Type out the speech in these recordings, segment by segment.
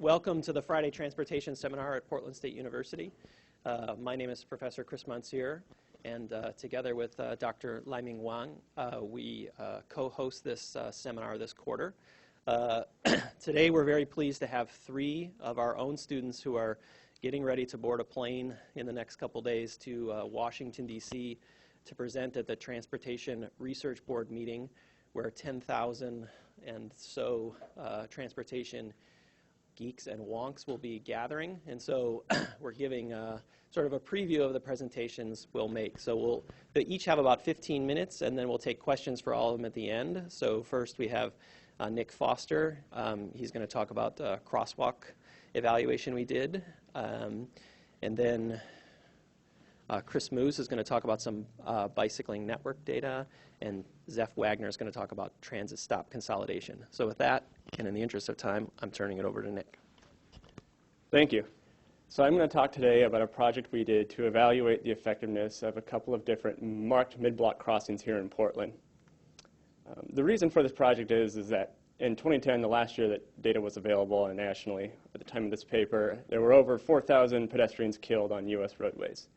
Welcome to the Friday Transportation Seminar at Portland State University. My name is Professor Chris Monsieur, and together with Dr. Laiming Wang, we co-host this seminar this quarter. Today we're very pleased to have 3 of our own students who are getting ready to board a plane in the next couple days to Washington, D.C. to present at the Transportation Research Board meeting, where 10,000 and so transportation geeks and wonks will be gathering. And so we're giving sort of a preview of the presentations we'll make. So they each have about 15 minutes, and then we'll take questions for all of them at the end. So first we have Nick Foster. He's going to talk about the crosswalk evaluation we did. And then Chris Muhs is going to talk about some bicycling network data, and Zeph Wagner is going to talk about transit stop consolidation. So with that, and in the interest of time, I'm turning it over to Nick. Thank you. So I'm going to talk today about a project we did to evaluate the effectiveness of a couple of different marked mid-block crossings here in Portland. The reason for this project is that in 2010, the last year that data was available nationally, at the time of this paper, there were over 4,000 pedestrians killed on U.S. roadways.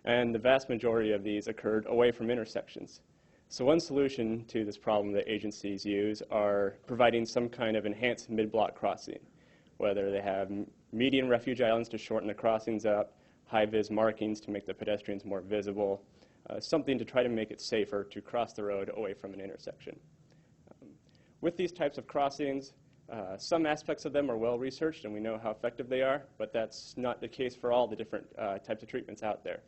And the vast majority of these occurred away from intersections. So one solution to this problem that agencies use are providing some kind of enhanced mid-block crossing, whether they have median refuge islands to shorten the crossings up, high-vis markings to make the pedestrians more visible, something to try to make it safer to cross the road away from an intersection. With these types of crossings, some aspects of them are well researched and we know how effective they are, but that's not the case for all the different types of treatments out there.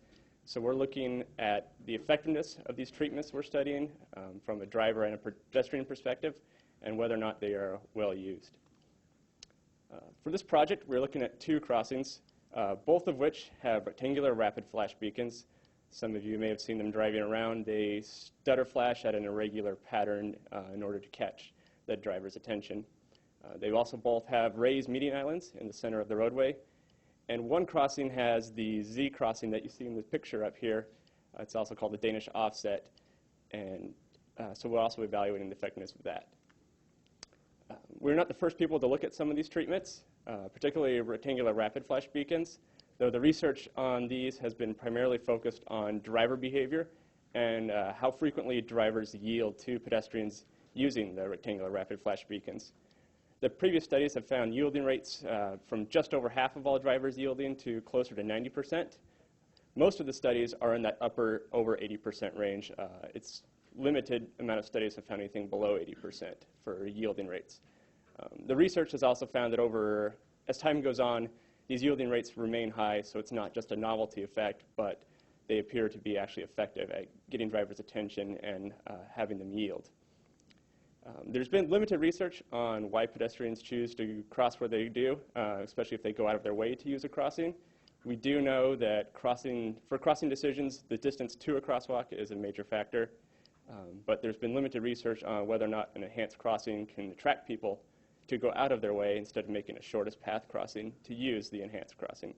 So we're looking at the effectiveness of these treatments we're studying from a driver and a pedestrian perspective, and whether or not they are well used. For this project, we're looking at 2 crossings, both of which have rectangular rapid flash beacons. Some of you may have seen them driving around. They stutter flash at an irregular pattern in order to catch the driver's attention. They also both have raised median islands in the center of the roadway. And one crossing has the Z crossing that you see in the picture up here. It's also called the Danish offset. And so we're also evaluating the effectiveness of that. We're not the first people to look at some of these treatments, particularly rectangular rapid flash beacons, though the research on these has been primarily focused on driver behavior and how frequently drivers yield to pedestrians using the rectangular rapid flash beacons. The previous studies have found yielding rates from just over half of all drivers yielding to closer to 90%. Most of the studies are in that upper over 80% range. It's limited amount of studies have found anything below 80% for yielding rates. The research has also found that as time goes on, these yielding rates remain high, so it's not just a novelty effect, but they appear to be actually effective at getting drivers' attention and having them yield. There's been limited research on why pedestrians choose to cross where they do, especially if they go out of their way to use a crossing. We do know that for crossing decisions, the distance to a crosswalk is a major factor, but there's been limited research on whether or not an enhanced crossing can attract people to go out of their way instead of making a shortest path crossing to use the enhanced crossing.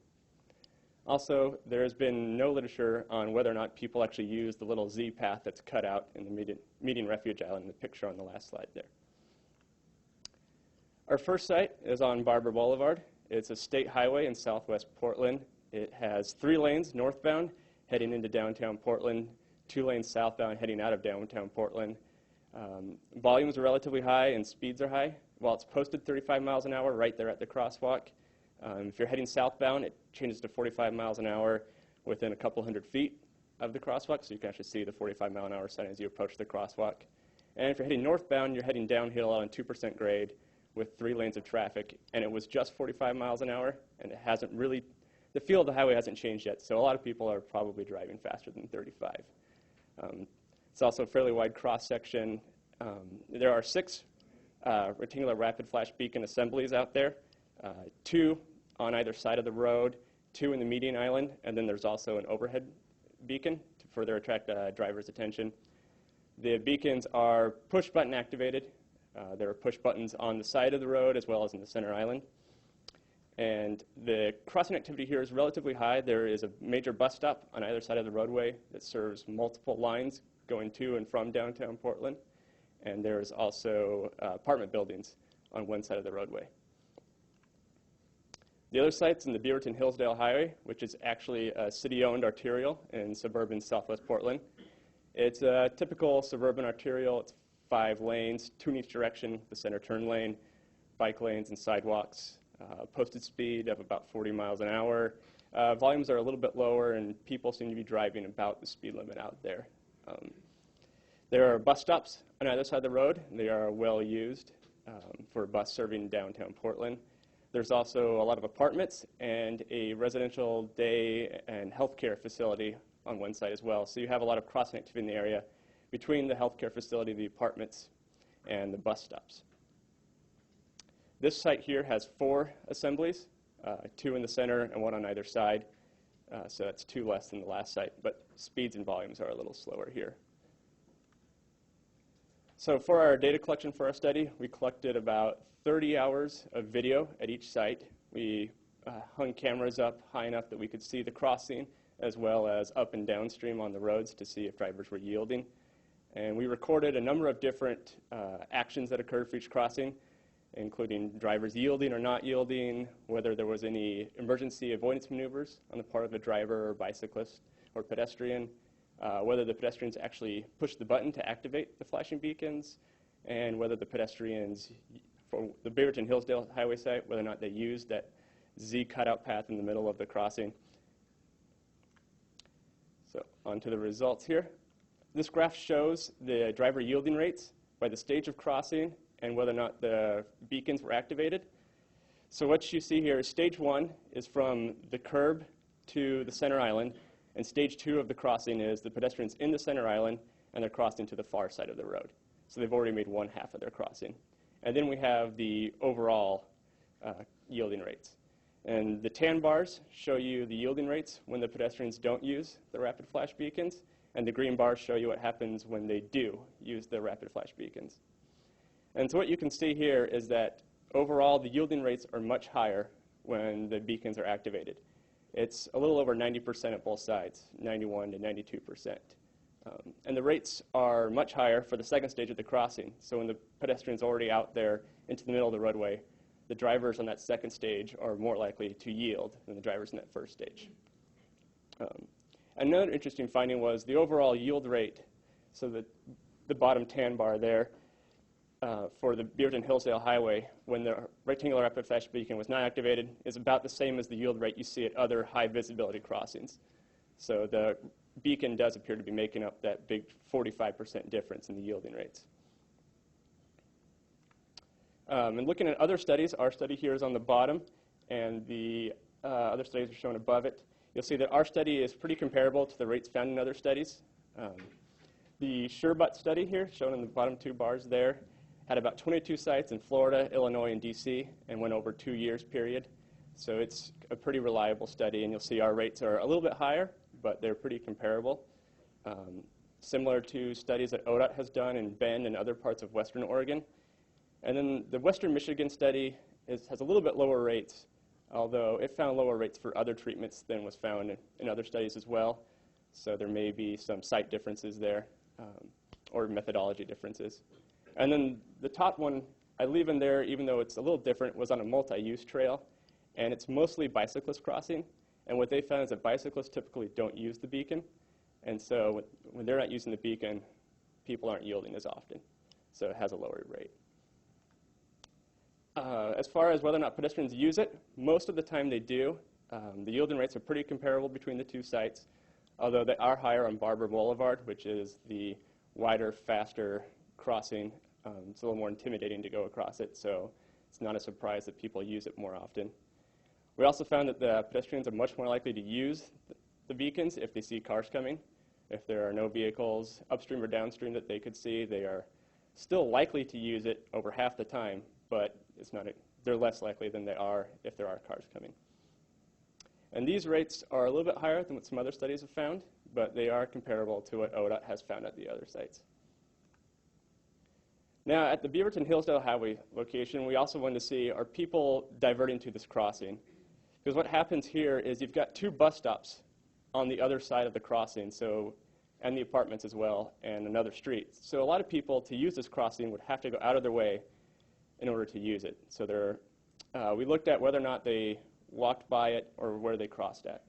Also, there has been no literature on whether or not people actually use the little Z path that's cut out in the median refuge island in the picture on the last slide there. Our first site is on Barbur Boulevard. It's a state highway in southwest Portland. It has 3 lanes northbound heading into downtown Portland, 2 lanes southbound heading out of downtown Portland. Volumes are relatively high and speeds are high. While it's posted 35 miles an hour right there at the crosswalk, if you're heading southbound, it changes to 45 miles an hour within a couple hundred feet of the crosswalk, so you can actually see the 45 mile an hour sign as you approach the crosswalk. And if you're heading northbound, you're heading downhill on 2% grade with 3 lanes of traffic, and it was just 45 miles an hour, and it hasn't really, the feel of the highway hasn't changed yet, so a lot of people are probably driving faster than 35. It's also a fairly wide cross-section. There are 6 rectangular rapid flash beacon assemblies out there, 2 on either side of the road, 2 in the median island, and then there's also an overhead beacon to further attract drivers' attention. The beacons are push button activated. There are push buttons on the side of the road as well as in the center island. And the crossing activity here is relatively high. There is a major bus stop on either side of the roadway that serves multiple lines going to and from downtown Portland. And there's also apartment buildings on one side of the roadway. The other site's in the Beaverton-Hillsdale Highway, which is actually a city-owned arterial in suburban southwest Portland. It's a typical suburban arterial. It's 5 lanes, 2 in each direction, the center turn lane, bike lanes and sidewalks, posted speed of about 40 miles an hour. Volumes are a little bit lower, and people seem to be driving about the speed limit out there. There are bus stops on either side of the road. They are well used for bus serving downtown Portland. There's also a lot of apartments and a residential day and healthcare facility on one side as well. So you have a lot of crossing activity in the area between the healthcare facility, the apartments, and the bus stops. This site here has 4 assemblies, 2 in the center and 1 on either side. So that's 2 less than the last site, but speeds and volumes are a little slower here. So for our data collection for our study, we collected about 30 hours of video at each site. We hung cameras up high enough that we could see the crossing, as well as up and downstream on the roads to see if drivers were yielding. And we recorded a number of different actions that occurred for each crossing, including drivers yielding or not yielding, whether there was any emergency avoidance maneuvers on the part of a driver or bicyclist or pedestrian, whether the pedestrians actually pushed the button to activate the flashing beacons, and whether the pedestrians, for the Beaverton-Hillsdale Highway site, whether or not they used that Z cutout path in the middle of the crossing. So on to the results here. This graph shows the driver yielding rates by the stage of crossing and whether or not the beacons were activated. So what you see here is stage 1 is from the curb to the center island, and stage 2 of the crossing is the pedestrians in the center island and they're crossing to the far side of the road. So they've already made 1/2 of their crossing. And then we have the overall yielding rates. And the tan bars show you the yielding rates when the pedestrians don't use the rapid flash beacons, and the green bars show you what happens when they do use the rapid flash beacons. And so what you can see here is that overall the yielding rates are much higher when the beacons are activated. It's a little over 90% at both sides, 91 to 92%. And the rates are much higher for the second stage of the crossing. So when the pedestrian's already out there into the middle of the roadway, the drivers on that second stage are more likely to yield than the drivers in that first stage. Another interesting finding was the overall yield rate, so the bottom tan bar there, for the Beaverton-Hillsdale Highway, when the rectangular rapid flash beacon was not activated, is about the same as the yield rate you see at other high visibility crossings. So the beacon does appear to be making up that big 45% difference in the yielding rates. And looking at other studies, our study here is on the bottom, and the other studies are shown above it. You'll see that our study is pretty comparable to the rates found in other studies. The SureBut study here, shown in the bottom 2 bars there, had about 22 sites in Florida, Illinois, and DC, and went over 2 years period. So it's a pretty reliable study, and you'll see our rates are a little bit higher, but they're pretty comparable. Similar to studies that ODOT has done in Bend and other parts of Western Oregon. And then the Western Michigan study has a little bit lower rates, although it found lower rates for other treatments than was found in other studies as well. So there may be some site differences there, or methodology differences. And then the top one I leave in there, even though it's a little different, was on a multi-use trail. And it's mostly bicyclist crossing. And what they found is that bicyclists typically don't use the beacon. And so when they're not using the beacon, people aren't yielding as often. So it has a lower rate. As far as whether or not pedestrians use it, most of the time they do. The yielding rates are pretty comparable between the 2 sites, although they are higher on Barbur Boulevard, which is the wider, faster crossing. It's a little more intimidating to go across it, so it's not a surprise that people use it more often. We also found that the pedestrians are much more likely to use the beacons if they see cars coming. If there are no vehicles upstream or downstream that they could see, they are still likely to use it over half the time, but they're less likely than they are if there are cars coming. And these rates are a little bit higher than what some other studies have found, but they are comparable to what ODOT has found at the other sites. Now, at the Beaverton-Hillsdale Highway location, we also wanted to see, are people diverting to this crossing? Because what happens here is you've got 2 bus stops on the other side of the crossing, and the apartments as well, and another street. So a lot of people, to use this crossing, would have to go out of their way in order to use it. So we looked at whether or not they walked by it, or where they crossed at.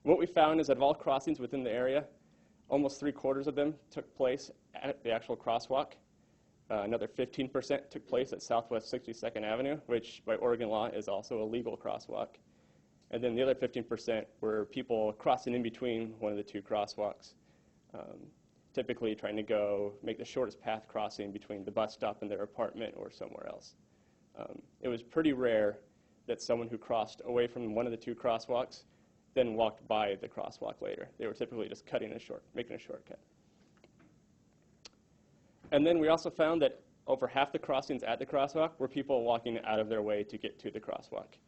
What we found is that of all crossings within the area, almost 3/4 of them took place at the actual crosswalk. Another 15% took place at Southwest 62nd Avenue, which by Oregon law is also a legal crosswalk. And then the other 15% were people crossing in between one of the two crosswalks, typically trying to go make the shortest path crossing between the bus stop and their apartment or somewhere else. It was pretty rare that someone who crossed away from one of the two crosswalks then walked by the crosswalk later. They were typically just making a shortcut. And then we also found that over half the crossings at the crosswalk were people walking out of their way to get to the crosswalk.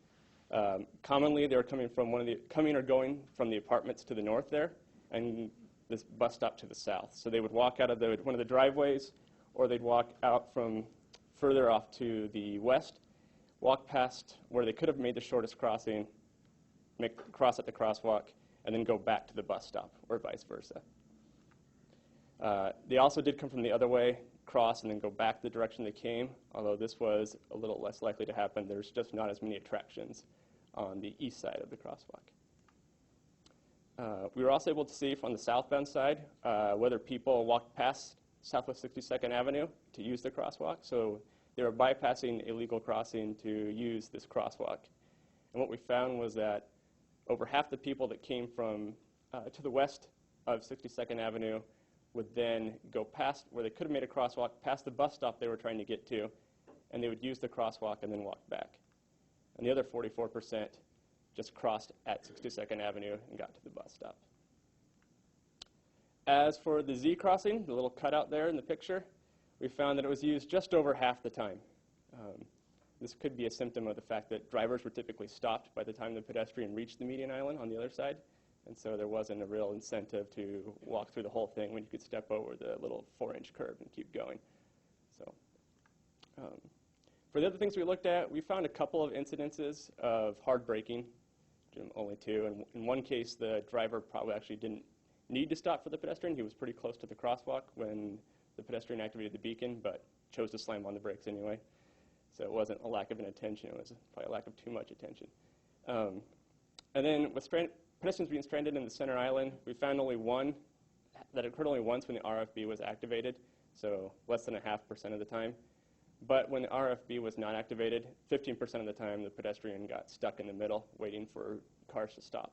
Commonly, they were coming or going from the apartments to the north there, and this bus stop to the south. So they would walk out of one of the driveways, or they'd walk out from further off to the west, walk past where they could have made the shortest crossing, cross at the crosswalk, and then go back to the bus stop, or vice versa. They also did come from the other way, cross, and then go back the direction they came, although this was a little less likely to happen. There's just not as many attractions on the east side of the crosswalk. We were also able to see from the southbound side whether people walked past Southwest 62nd Avenue to use the crosswalk. So they were bypassing a legal crossing to use this crosswalk. And what we found was that over half the people that came from to the west of 62nd Avenue would then go past where they could have made a crosswalk, past the bus stop they were trying to get to, and they would use the crosswalk and then walk back. And the other 44% just crossed at 62nd Avenue and got to the bus stop. As for the Z crossing, the little cutout there in the picture, we found that it was used just over half the time. This could be a symptom of the fact that drivers were typically stopped by the time the pedestrian reached the median island on the other side, and so there wasn't a real incentive to walk through the whole thing when you could step over the little 4-inch curve and keep going. So, for the other things we looked at, we found a couple of incidences of hard braking, only 2. And in one case, the driver probably actually didn't need to stop for the pedestrian. He was pretty close to the crosswalk when the pedestrian activated the beacon, but chose to slam on the brakes anyway. So it wasn't a lack of inattention, it was probably a lack of too much attention. And then with pedestrians being stranded in the center island, we found that occurred only once when the RFB was activated, so less than 0.5% of the time. But when the RFB was not activated, 15% of the time the pedestrian got stuck in the middle waiting for cars to stop.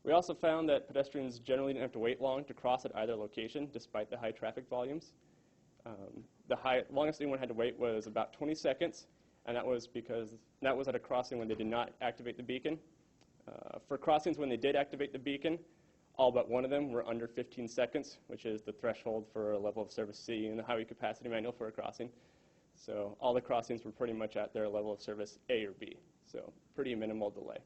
We also found that pedestrians generally didn't have to wait long to cross at either location, despite the high traffic volumes. The longest anyone had to wait was about 20 seconds, and that was at a crossing when they did not activate the beacon. For crossings when they did activate the beacon, all but one of them were under 15 seconds, which is the threshold for a level of service C in the highway capacity manual for a crossing. So all the crossings were pretty much at their level of service A or B, so pretty minimal delay.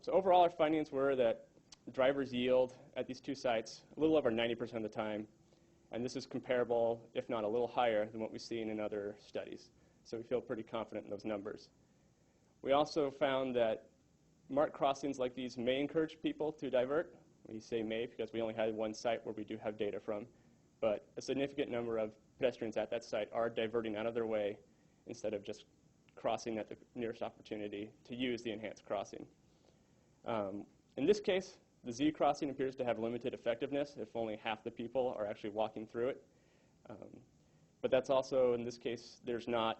So overall, our findings were that drivers yield at these two sites a little over 90% of the time, and this is comparable, if not a little higher, than what we've seen in other studies. So we feel pretty confident in those numbers. We also found that marked crossings like these may encourage people to divert. We say may because we only had one site where we do have data from, but a significant number of pedestrians at that site are diverting out of their way instead of just crossing at the nearest opportunity to use the enhanced crossing. In this case, the Z crossing appears to have limited effectiveness if only half the people are actually walking through it. But that's also, in this case, there's no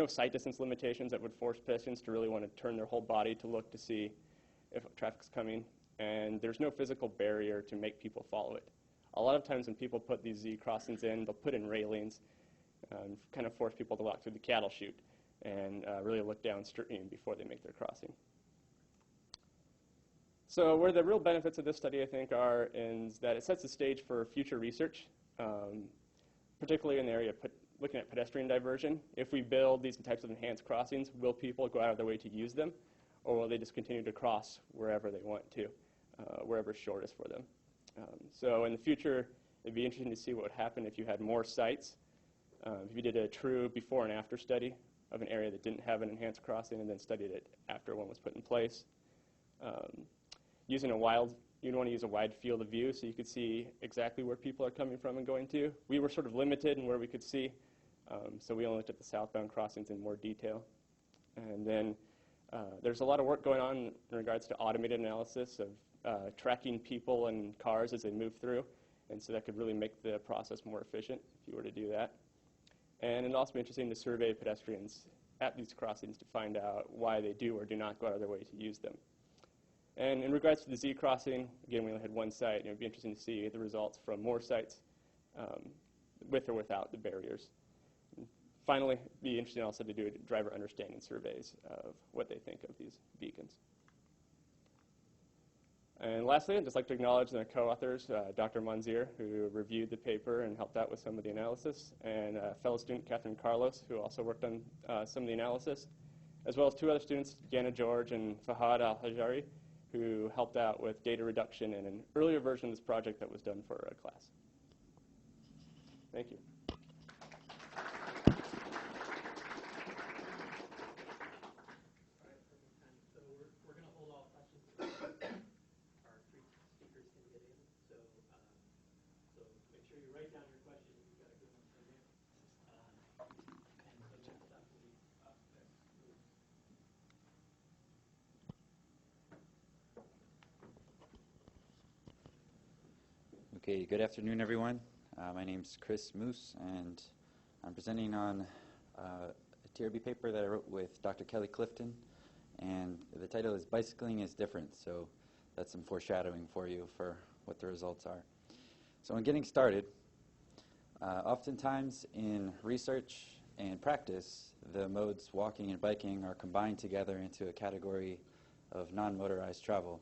sight distance limitations that would force pedestrians to really want to turn their whole body to look to see if traffic's coming. And there's no physical barrier to make people follow it. A lot of times when people put these Z crossings in, they'll put in railings, kind of force people to walk through the cattle chute and really look downstream before they make their crossing. So where the real benefits of this study, I think, are is that it sets the stage for future research, particularly in the area of looking at pedestrian diversion. If we build these types of enhanced crossings, will people go out of their way to use them, or will they just continue to cross wherever they want to, wherever's shortest for them? So in the future, it'd be interesting to see what would happen if you had more sites. If you did a true before and after study of an area that didn't have an enhanced crossing and then studied it after one was put in place. You'd want to use a wide field of view so you could see exactly where people are coming from and going to. We were sort of limited in where we could see, So we only looked at the southbound crossings in more detail. And then there's a lot of work going on in regards to automated analysis of tracking people and cars as they move through. And so that could really make the process more efficient if you were to do that. And it'd also be interesting to survey pedestrians at these crossings to find out why they do or do not go out of their way to use them. And in regards to the Z crossing, again, we only had one site, and it would be interesting to see the results from more sites with or without the barriers. And finally, it'd be interesting also to do driver understanding surveys of what they think of these beacons. And lastly, I'd just like to acknowledge the co-authors, Dr. Manzir, who reviewed the paper and helped out with some of the analysis, and fellow student Catherine Carlos, who also worked on some of the analysis, as well as two other students, Jana George and Fahad Al-Hajari, who helped out with data reduction in an earlier version of this project that was done for a class. Thank you. Okay, good afternoon, everyone. My name is Chris Muhs, and I'm presenting on a TRB paper that I wrote with Dr. Kelly Clifton, and the title is Bicycling is Different, so that's some foreshadowing for you for what the results are. So in getting started, oftentimes in research and practice, the modes walking and biking are combined together into a category of non-motorized travel.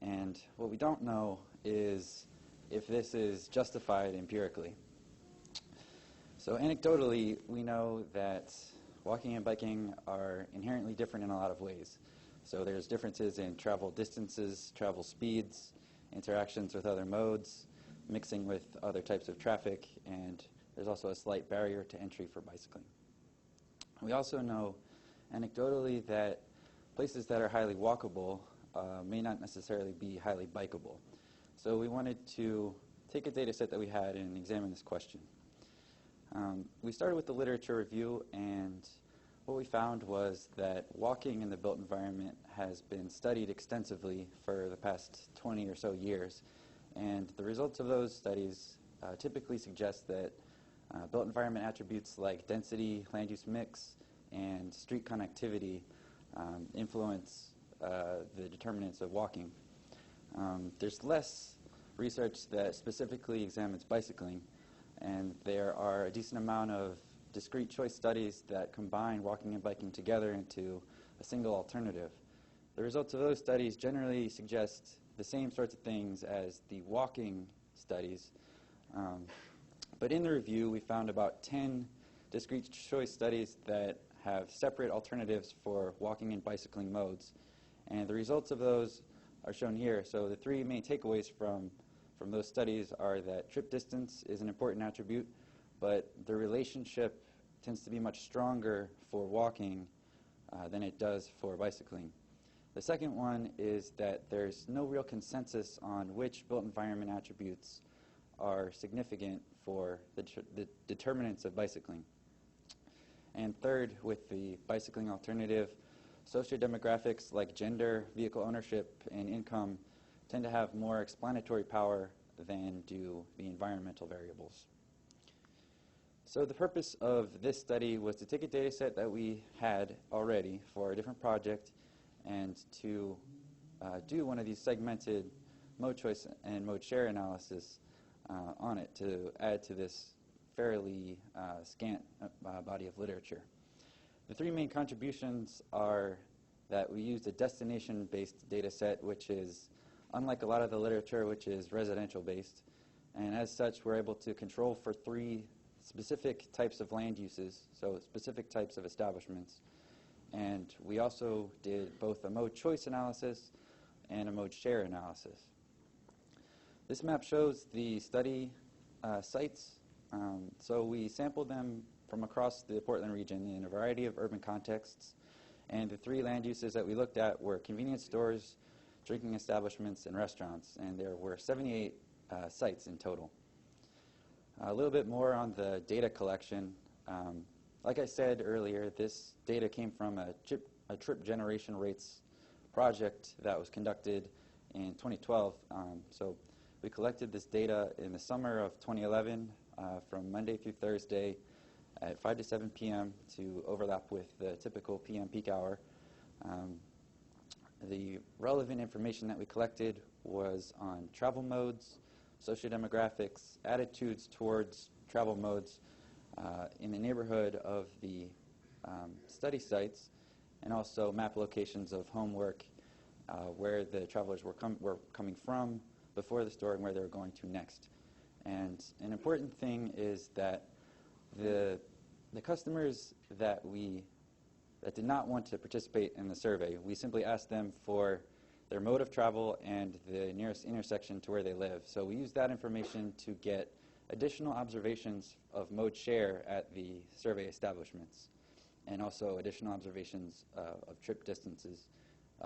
And what we don't know is if this is justified empirically. So anecdotally, we know that walking and biking are inherently different in a lot of ways. So there's differences in travel distances, travel speeds, interactions with other modes, mixing with other types of traffic, and there's also a slight barrier to entry for bicycling. We also know anecdotally that places that are highly walkable may not necessarily be highly bikeable. So we wanted to take a data set that we had and examine this question. We started with the literature review, and what we found was that walking in the built environment has been studied extensively for the past 20 or so years. And the results of those studies typically suggest that built environment attributes like density, land use mix, and street connectivity influence the determinants of walking. There's less research that specifically examines bicycling, and there are a decent amount of discrete choice studies that combine walking and biking together into a single alternative. The results of those studies generally suggest the same sorts of things as the walking studies, but in the review we found about 10 discrete choice studies that have separate alternatives for walking and bicycling modes, and the results of those are shown here. So the three main takeaways from those studies are that trip distance is an important attribute, but the relationship tends to be much stronger for walking than it does for bicycling. The second one is that there's no real consensus on which built environment attributes are significant for the determinants of bicycling. And third, with the bicycling alternative, sociodemographics like gender, vehicle ownership, and income tend to have more explanatory power than do the environmental variables. So the purpose of this study was to take a data set that we had already for a different project and to do one of these segmented mode choice and mode share analysis on it to add to this fairly scant body of literature. The three main contributions are that we used a destination-based data set, which is unlike a lot of the literature, which is residential-based. And as such, we're able to control for three specific types of land uses, so specific types of establishments. And we also did both a mode choice analysis and a mode share analysis. This map shows the study sites. So we sampled them from across the Portland region in a variety of urban contexts. And the three land uses that we looked at were convenience stores, drinking establishments, and restaurants. And there were 78 sites in total. A little bit more on the data collection. Like I said earlier, this data came from a trip generation rates project that was conducted in 2012. So we collected this data in the summer of 2011 from Monday through Thursday at 5 to 7 p.m. to overlap with the typical PM peak hour. The relevant information that we collected was on travel modes, sociodemographics, attitudes towards travel modes in the neighborhood of the study sites, and also map locations of homework where the travelers were coming from before the store and where they were going to next. And an important thing is that the customers that did not want to participate in the survey, we simply asked them for their mode of travel and the nearest intersection to where they live. So we used that information to get additional observations of mode share at the survey establishments, and also additional observations of trip distances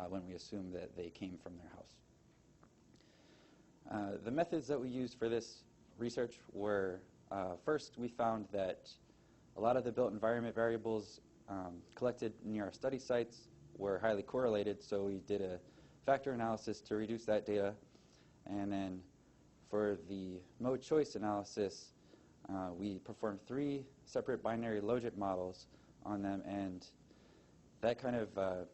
when we assume that they came from their house. The methods that we used for this research were, first, we found that a lot of the built environment variables collected near our study sites were highly correlated, so we did a factor analysis to reduce that data. And then for the mode choice analysis, we performed 3 separate binary logit models on them, and that kind of, the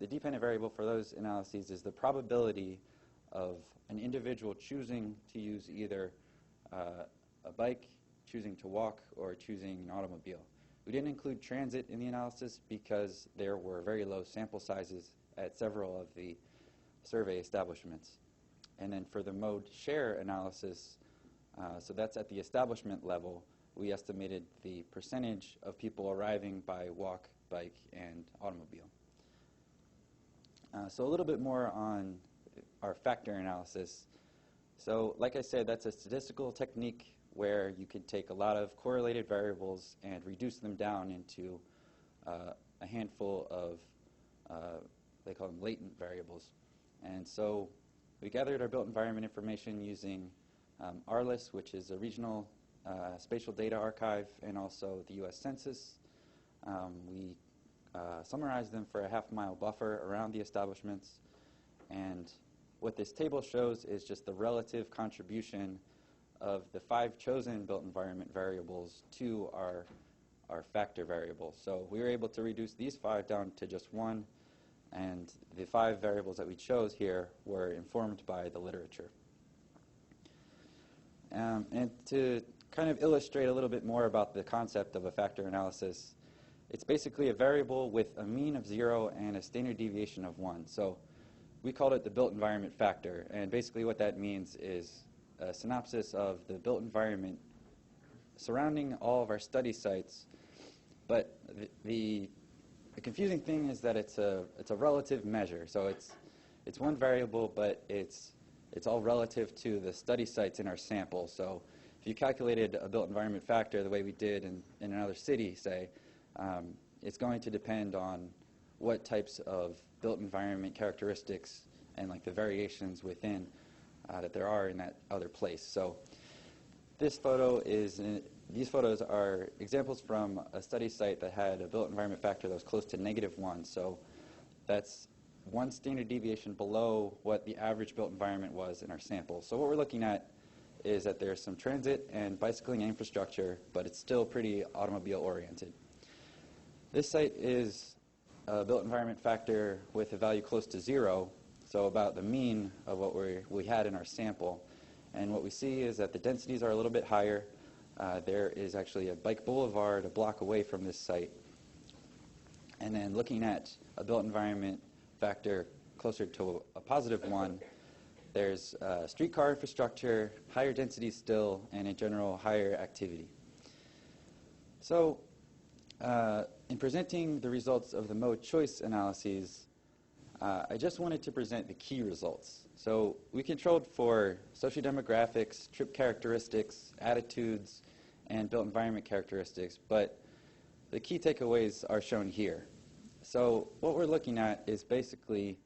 dependent variable for those analyses is the probability of an individual choosing to use either a bike, choosing to walk, or choosing an automobile. We didn't include transit in the analysis because there were very low sample sizes at several of the survey establishments. And then for the mode share analysis, so that's at the establishment level, we estimated the percentage of people arriving by walk, bike, and automobile. So a little bit more on our factor analysis. So like I said, that's a statistical technique where you can take a lot of correlated variables and reduce them down into a handful of, they call them latent variables. And so we gathered our built environment information using RLIS, which is a regional spatial data archive, and also the US Census. We summarized them for a half-mile buffer around the establishments. And what this table shows is just the relative contribution of the 5 chosen built environment variables to our factor variables. So we were able to reduce these 5 down to just 1, and the 5 variables that we chose here were informed by the literature. And to kind of illustrate a little bit more about the concept of a factor analysis, it's basically a variable with a mean of 0 and a standard deviation of 1. So we called it the built environment factor, and basically what that means is a synopsis of the built environment surrounding all of our study sites. But the confusing thing is that it's a relative measure. So it's one variable, but it's all relative to the study sites in our sample. So if you calculated a built environment factor the way we did in another city, say, it's going to depend on what types of built environment characteristics and like the variations within that there are in that other place. So these photos are examples from a study site that had a built environment factor that was close to -1. So that's 1 standard deviation below what the average built environment was in our sample. So what we're looking at is that there's some transit and bicycling infrastructure, but it's still pretty automobile oriented. This site is a built environment factor with a value close to 0, so about the mean of what we had in our sample. And what we see is that the densities are a little bit higher. There is actually a bike boulevard a block away from this site. And then looking at a built environment factor closer to a +1, there's streetcar infrastructure, higher density still, and in general higher activity. So in presenting the results of the mode choice analyses, I just wanted to present the key results. So we controlled for sociodemographics, trip characteristics, attitudes, and built environment characteristics, but the key takeaways are shown here. So what we're looking at is basically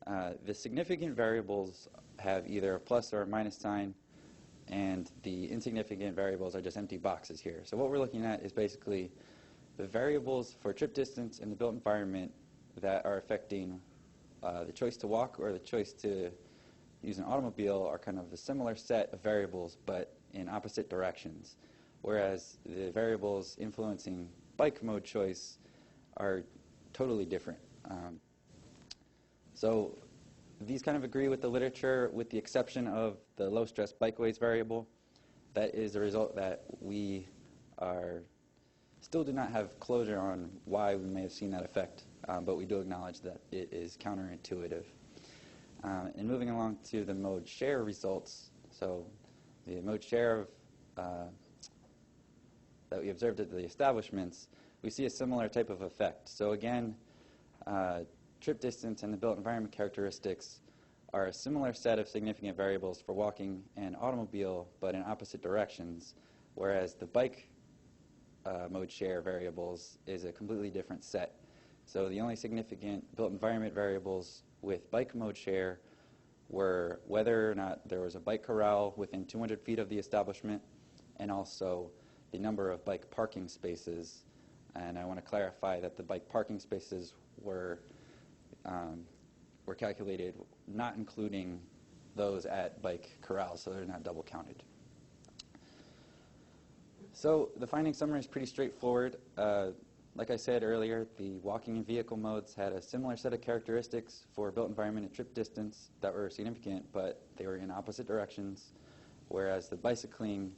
the significant variables have either a plus or a minus sign. and the insignificant variables are just empty boxes here. So what we're looking at is basically the variables for trip distance in the built environment that are affecting the choice to walk or the choice to use an automobile are kind of a similar set of variables but in opposite directions, whereas the variables influencing bike mode choice are totally different. So these kind of agree with the literature with the exception of the low stress bikeways variable. That is a result that we still do not have closure on why we may have seen that effect, but we do acknowledge that it is counterintuitive. And moving along to the mode share results, so the mode share that we observed at the establishments, we see a similar type of effect. So again, trip distance and the built environment characteristics are a similar set of significant variables for walking and automobile, but in opposite directions, whereas the bike mode share variables is a completely different set. So the only significant built environment variables with bike mode share were whether or not there was a bike corral within 200 feet of the establishment, and also the number of bike parking spaces. And I want to clarify that the bike parking spaces were calculated not including those at bike corrals, so they're not double counted. So the finding summary is pretty straightforward. Like I said earlier, the walking and vehicle modes had a similar set of characteristics for built environment and trip distance that were significant, but they were in opposite directions, whereas the bicycling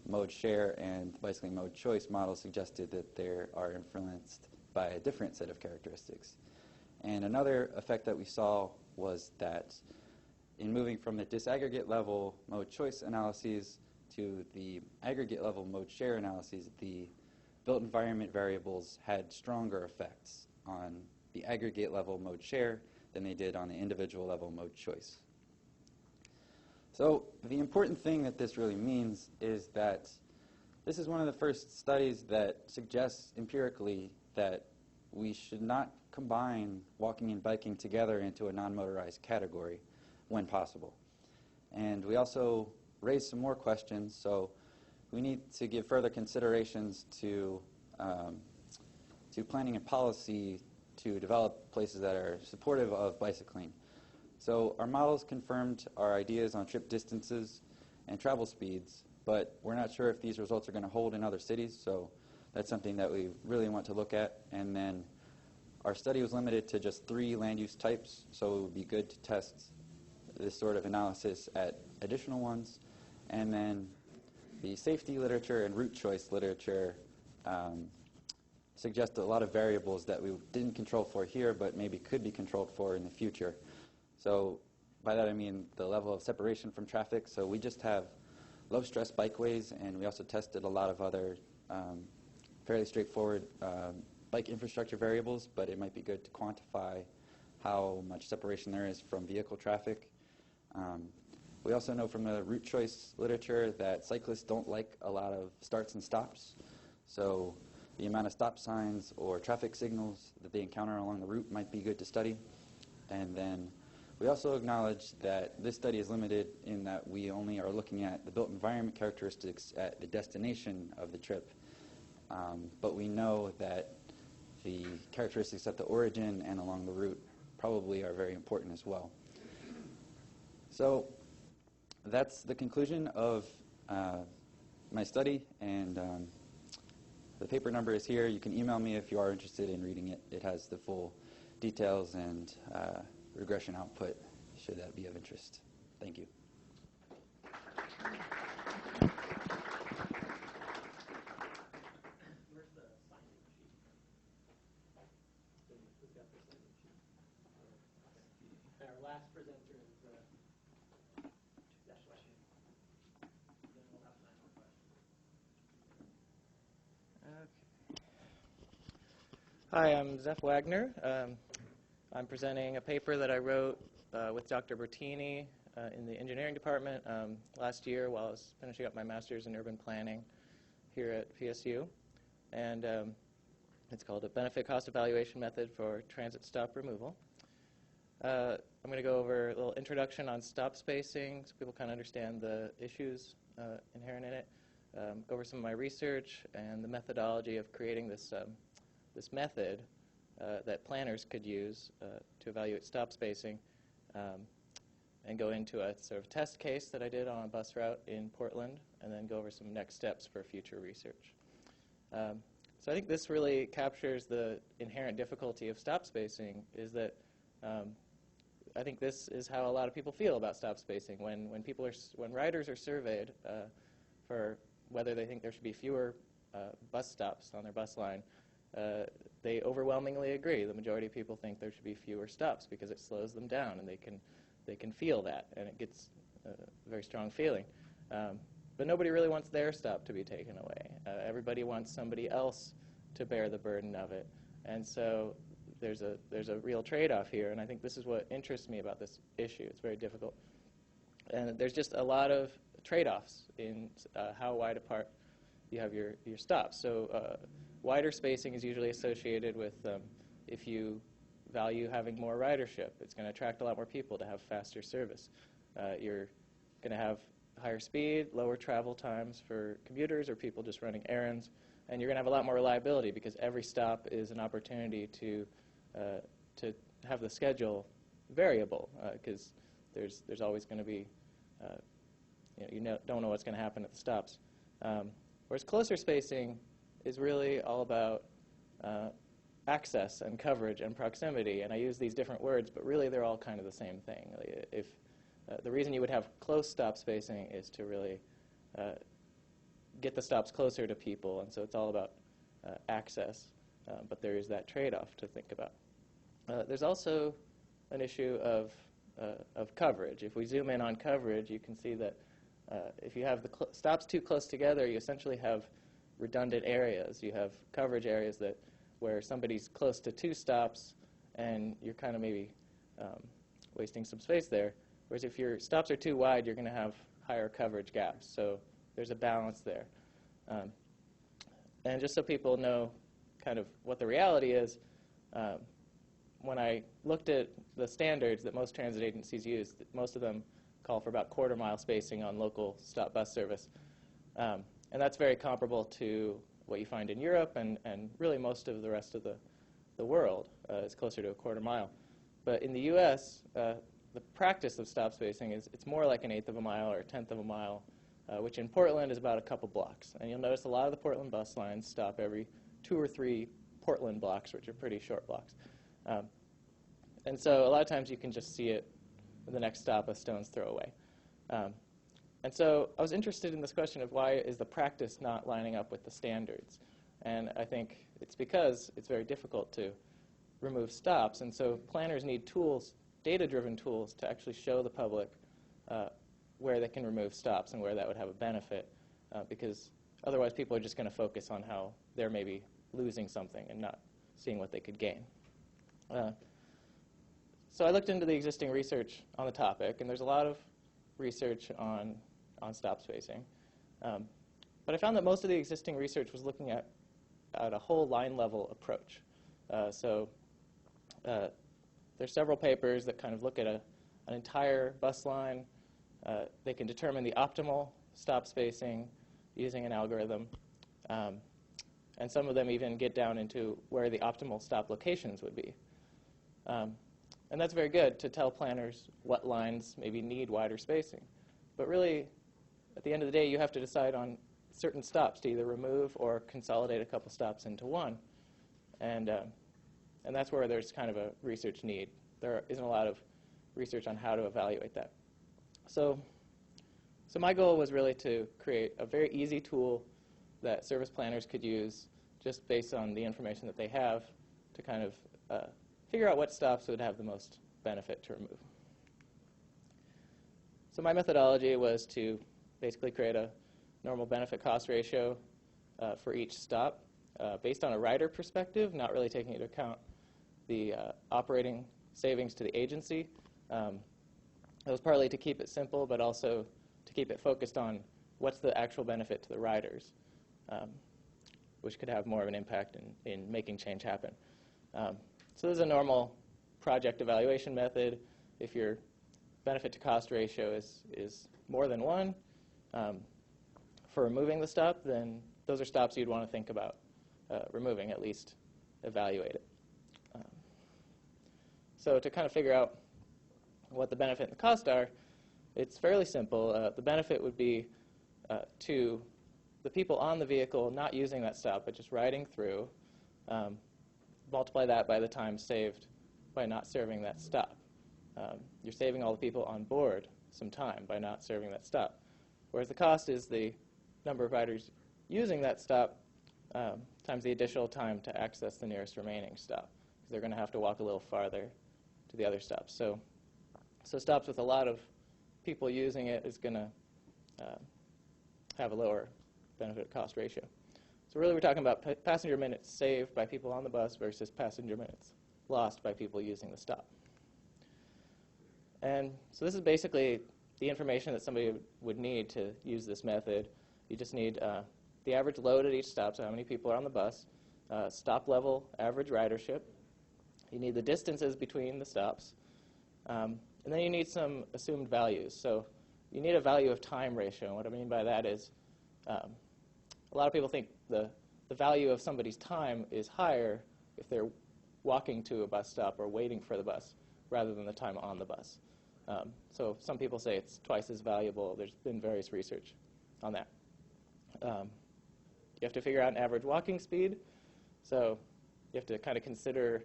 mode share and bicycling mode choice model suggested that they are influenced by a different set of characteristics. And another effect that we saw was that in moving from the disaggregate level mode choice analyses to the aggregate level mode share analyses, the built environment variables had stronger effects on the aggregate level mode share than they did on the individual level mode choice. So the important thing that this really means is that this is one of the first studies that suggests empirically that we should not combine walking and biking together into a non-motorized category when possible. And we also raised some more questions, so we need to give further considerations to planning and policy to develop places that are supportive of bicycling. So our models confirmed our ideas on trip distances and travel speeds, but we're not sure if these results are going to hold in other cities, so that's something that we really want to look at. And then our study was limited to just 3 land use types, so it would be good to test this sort of analysis at additional ones. And then the safety literature and route choice literature suggest a lot of variables that we didn't control for here, but maybe could be controlled for in the future. So by that I mean the level of separation from traffic. So we just have low stress bikeways, and we also tested a lot of other fairly straightforward bike infrastructure variables, but it might be good to quantify how much separation there is from vehicle traffic. We also know from the route choice literature that cyclists don't like a lot of starts and stops. So the amount of stop signs or traffic signals that they encounter along the route might be good to study. And then we also acknowledge that this study is limited in that we only are looking at the built environment characteristics at the destination of the trip. But we know that the characteristics at the origin and along the route probably are very important as well. So that's the conclusion of my study, and the paper number is here. You can email me if you are interested in reading it. It has the full details and regression output, should that be of interest. Thank you. Where's the sign-in sheet? Who's got the sign-in sheet? Our last presenter is Actuation. Then we'll have time for questions. Hi, I'm Zeph Wagner. I'm presenting a paper that I wrote with Dr. Bertini in the engineering department last year while I was finishing up my master's in urban planning here at PSU. And it's called a benefit cost evaluation method for transit stop removal. I'm going to go over a little introduction on stop spacing so people kind of understand the issues inherent in it. Go over some of my research and the methodology of creating this, this method that planners could use to evaluate stop spacing, and go into a sort of test case that I did on a bus route in Portland, and then go over some next steps for future research. So I think this really captures the inherent difficulty of stop spacing, is that I think this is how a lot of people feel about stop spacing. When riders are surveyed for whether they think there should be fewer bus stops on their bus line, they overwhelmingly agree. The majority of people think there should be fewer stops because it slows them down, and they can feel that, and it gets a very strong feeling. But nobody really wants their stop to be taken away. Everybody wants somebody else to bear the burden of it, and so there's a real trade-off here, and I think this is what interests me about this issue. It's very difficult, and there's just a lot of trade-offs in how wide apart you have your stops. So wider spacing is usually associated with if you value having more ridership. It's going to attract a lot more people to have faster service. You're going to have higher speed, lower travel times for commuters or people just running errands, and you're going to have a lot more reliability because every stop is an opportunity to have the schedule variable, because there's always going to be, don't know what's going to happen at the stops. Whereas closer spacing is really all about access and coverage and proximity, and I use these different words, but really they're all kind of the same thing. If the reason you would have close stop spacing is to really get the stops closer to people, and so it's all about access, but there is that trade-off to think about. There's also an issue of coverage. If we zoom in on coverage, you can see that if you have the stops too close together, you essentially have redundant areas. You have coverage areas where somebody's close to two stops, and you're kind of maybe wasting some space there. Whereas if your stops are too wide, you're going to have higher coverage gaps. So there's a balance there. And just so people know kind of what the reality is, when I looked at the standards that most transit agencies use, most of them call for about quarter-mile spacing on local stop bus service. And that's very comparable to what you find in Europe and really most of the rest of the world. Is closer to a quarter mile. But in the U.S., the practice of stop spacing it's more like 1/8 of a mile or 1/10 of a mile, which in Portland is about a couple blocks. And you'll notice a lot of the Portland bus lines stop every 2 or 3 Portland blocks, which are pretty short blocks. And so a lot of times you can just see it in the next stop a stone's throw away. And so I was interested in this question of why is the practice not lining up with the standards? And I think it's because it's very difficult to remove stops. And so planners need tools, data-driven tools, to actually show the public where they can remove stops and where that would have a benefit, because otherwise people are just going to focus on how they're maybe losing something and not seeing what they could gain. So I looked into the existing research on the topic, and there's a lot of research on stop spacing. But I found that most of the existing research was looking at a whole line-level approach. There's several papers that kind of look at an entire bus line. They can determine the optimal stop spacing using an algorithm. And some of them even get down into where the optimal stop locations would be. And that's very good to tell planners what lines maybe need wider spacing. But really, at the end of the day, you have to decide on certain stops to either remove or consolidate a couple stops into one. And that's where there's kind of a research need. There isn't a lot of research on how to evaluate that. So my goal was really to create a very easy tool that service planners could use just based on the information that they have to kind of figure out what stops would have the most benefit to remove. So my methodology was to basically create a normal benefit-cost ratio for each stop based on a rider perspective, not really taking into account the operating savings to the agency. It was partly to keep it simple, but also to keep it focused on what's the actual benefit to the riders, which could have more of an impact in making change happen. So this is a normal project evaluation method, if your benefit to cost ratio is more than 1 for removing the stop, then those are stops you'd want to think about removing, at least evaluate it. So to kind of figure out what the benefit and the cost are, it's fairly simple. The benefit would be to the people on the vehicle not using that stop, but just riding through. Multiply that by the time saved by not serving that stop. You're saving all the people on board some time by not serving that stop. Whereas the cost is the number of riders using that stop times the additional time to access the nearest remaining stop, because they're going to have to walk a little farther to the other stops. So stops with a lot of people using it is going to have a lower benefit-cost ratio. So really we're talking about passenger minutes saved by people on the bus versus passenger minutes lost by people using the stop. And so this is basically the information that somebody would need to use this method. You just need the average load at each stop, so how many people are on the bus, stop level, average ridership. You need the distances between the stops. And then you need some assumed values. So you need a value of time ratio. And what I mean by that is a lot of people think the value of somebody's time is higher if they're walking to a bus stop or waiting for the bus rather than the time on the bus. So some people say it's twice as valuable. There's been various research on that. You have to figure out an average walking speed. So you have to kind of consider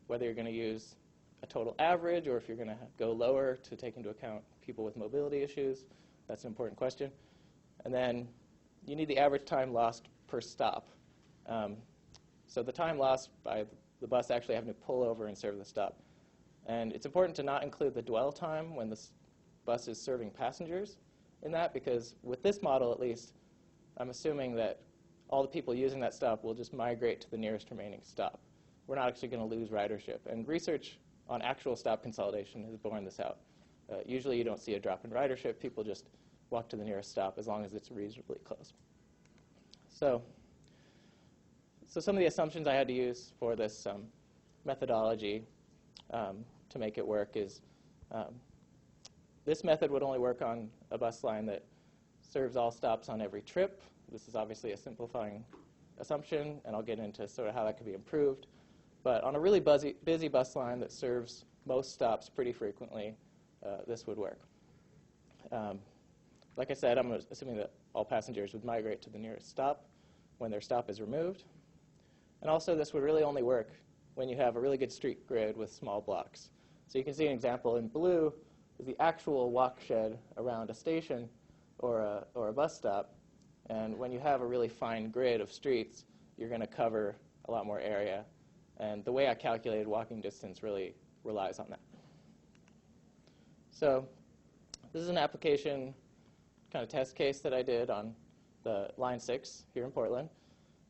whether you're going to use a total average or if you're going to go lower to take into account people with mobility issues. That's an important question. And then you need the average time lost per stop. So the time lost by the bus actually having to pull over and serve the stop. And it's important to not include the dwell time when the bus is serving passengers in that, because with this model at least, I'm assuming that all the people using that stop will just migrate to the nearest remaining stop. We're not actually going to lose ridership. And research on actual stop consolidation has borne this out. Usually you don't see a drop in ridership. People just walk to the nearest stop as long as it's reasonably close. So some of the assumptions I had to use for this methodology to make it work is this method would only work on a bus line that serves all stops on every trip. This is obviously a simplifying assumption, and I'll get into sort of how that could be improved. But on a really busy bus line that serves most stops pretty frequently, this would work. Like I said, I'm assuming that all passengers would migrate to the nearest stop when their stop is removed. And also, this would really only work when you have a really good street grid with small blocks. So you can see an example in blue is the actual walk shed around a station or a bus stop. And when you have a really fine grid of streets, you're going to cover a lot more area. And the way I calculated walking distance really relies on that. So this is an application kind of test case that I did on the Line 6 here in Portland.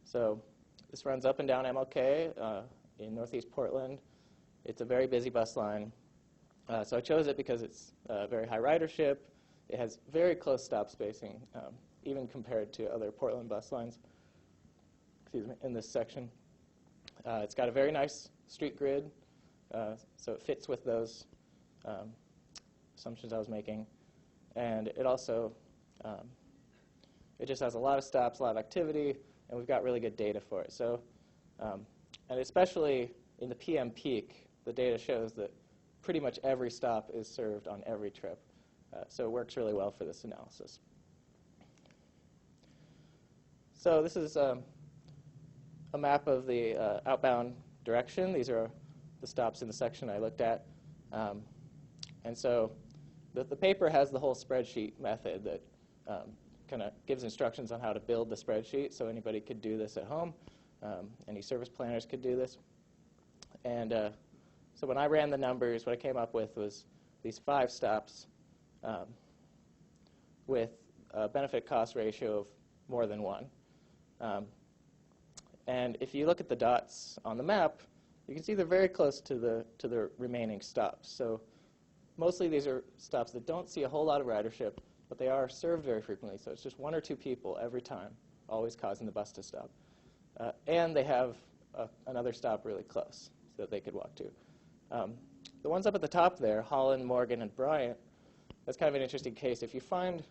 So this runs up and down MLK in Northeast Portland. It's a very busy bus line. So I chose it because it's very high ridership. It has very close stop spacing, even compared to other Portland bus lines, in this section. It's got a very nice street grid, so it fits with those assumptions I was making. And it also, it just has a lot of stops, a lot of activity, and we've got really good data for it. So, and especially in the PM peak, the data shows that pretty much every stop is served on every trip. So it works really well for this analysis. So this is a map of the outbound direction. These are the stops in the section I looked at. And so the paper has the whole spreadsheet method that kind of gives instructions on how to build the spreadsheet, so anybody could do this at home. Any service planners could do this. And so when I ran the numbers, what I came up with was these 5 stops with a benefit-cost ratio of more than 1. And if you look at the dots on the map, you can see they're very close to the remaining stops. So mostly these are stops that don't see a whole lot of ridership, but they are served very frequently. So it's just 1 or 2 people every time, always causing the bus to stop. And they have another stop really close so that they could walk to. the ones up at the top there, Holland, Morgan, and Bryant, that's kind of an interesting case. If you find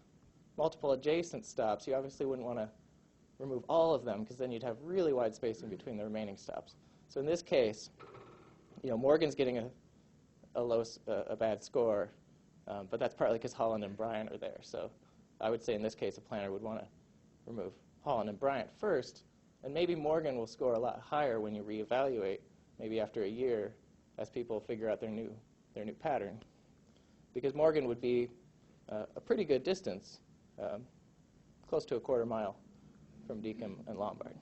multiple adjacent stops, you obviously wouldn't want to remove all of them because then you'd have really wide spacing between the remaining stops. So in this case, Morgan's getting a bad score, but that's partly because Holland and Bryant are there. So I would say in this case, a planner would want to remove Holland and Bryant first, and maybe Morgan will score a lot higher when you reevaluate, maybe after a year, as people figure out their new pattern, because Morgan would be a pretty good distance, close to a quarter mile from Deacon and Lombard.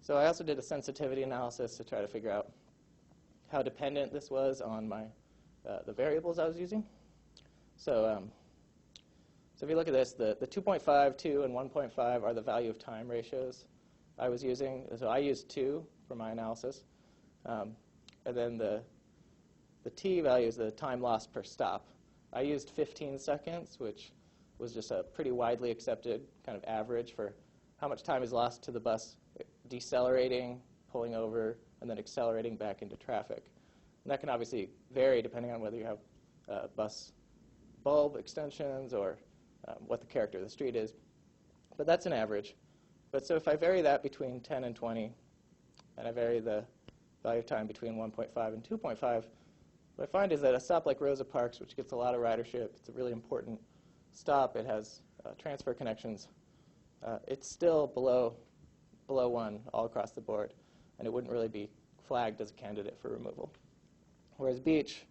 So I also did a sensitivity analysis to try to figure out how dependent this was on the variables I was using. So if you look at this, the 2.5, 2, and 1.5 are the value of time ratios I was using. So I used 2 for my analysis. And then the t value is the time lost per stop. I used 15 seconds, which was just a pretty widely accepted kind of average for how much time is lost to the bus decelerating, pulling over, and then accelerating back into traffic. And that can obviously vary depending on whether you have bus bulb extensions or what the character of the street is. But that's an average. But so if I vary that between 10 and 20, and I vary the value of time between 1.5 and 2.5, what I find is that a stop like Rosa Parks, which gets a lot of ridership, it's a really important stop, it has transfer connections, it's still below 1 all across the board, and it wouldn't really be flagged as a candidate for removal. Whereas Beach,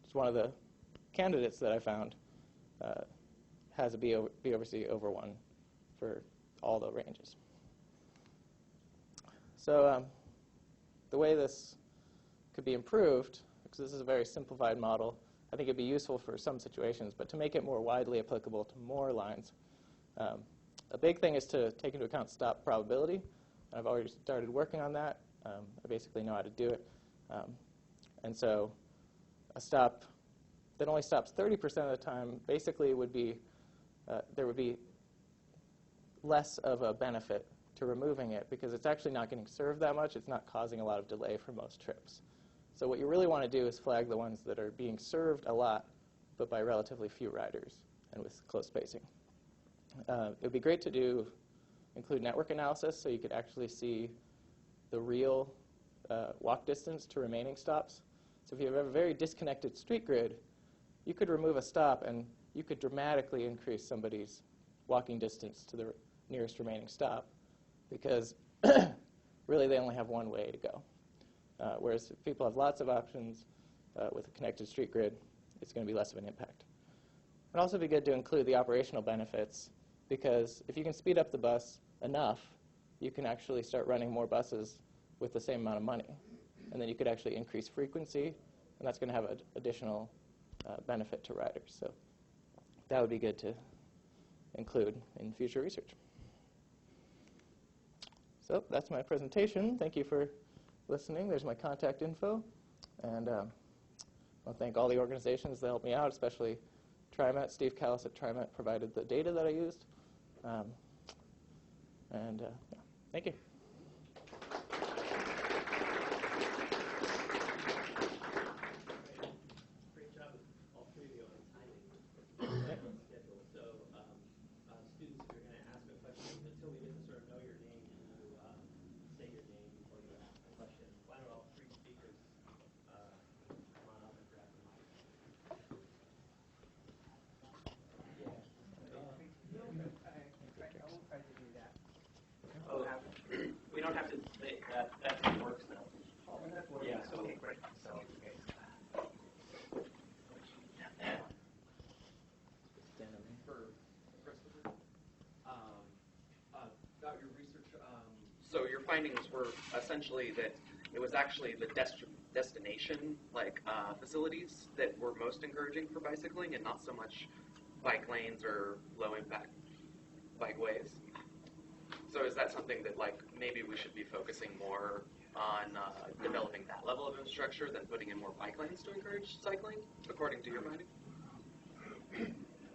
which is one of the candidates that I found, has a B over C over 1 for all the ranges. So the way this could be improved, because this is a very simplified model, I think it'd be useful for some situations, but to make it more widely applicable to more lines, a big thing is to take into account stop probability. I've already started working on that. I basically know how to do it. And so a stop that only stops 30% of the time basically would be, there would be less of a benefit to removing it because it's actually not getting served that much. It's not causing a lot of delay for most trips. So what you really want to do is flag the ones that are being served a lot, but by relatively few riders and with close spacing. It would be great to include network analysis so you could actually see the real walk distance to remaining stops. So if you have a very disconnected street grid, you could remove a stop and you could dramatically increase somebody's walking distance to the nearest remaining stop because really they only have one way to go. Whereas if people have lots of options with a connected street grid, it's going to be less of an impact. It'd also be good to include the operational benefits because if you can speed up the bus enough, you can actually start running more buses with the same amount of money. And then you could actually increase frequency, and that's going to have an additional benefit to riders. So that would be good to include in future research. So that's my presentation. Thank you for listening. There's my contact info. And I want to thank all the organizations that helped me out, especially TriMet. Steve Callis at TriMet provided the data that I used. Yeah, thank you. Great job, all three of you, on timing schedule. So students, if you're going to ask a question, until we get to sort of know your name, can you say your name before you ask the question? Why don't all three speakers come on up and grab the mic? Oh, we don't have to say that. That works now. Oh, that's working. Yeah. So, okay, great. So, okay. About your research, so your findings were essentially that it was actually the destination, facilities that were most encouraging for bicycling, and not so much bike lanes or low-impact bikeways. So is that something that, maybe we should be focusing more on developing that level of infrastructure than putting in more bike lanes to encourage cycling, according to your finding?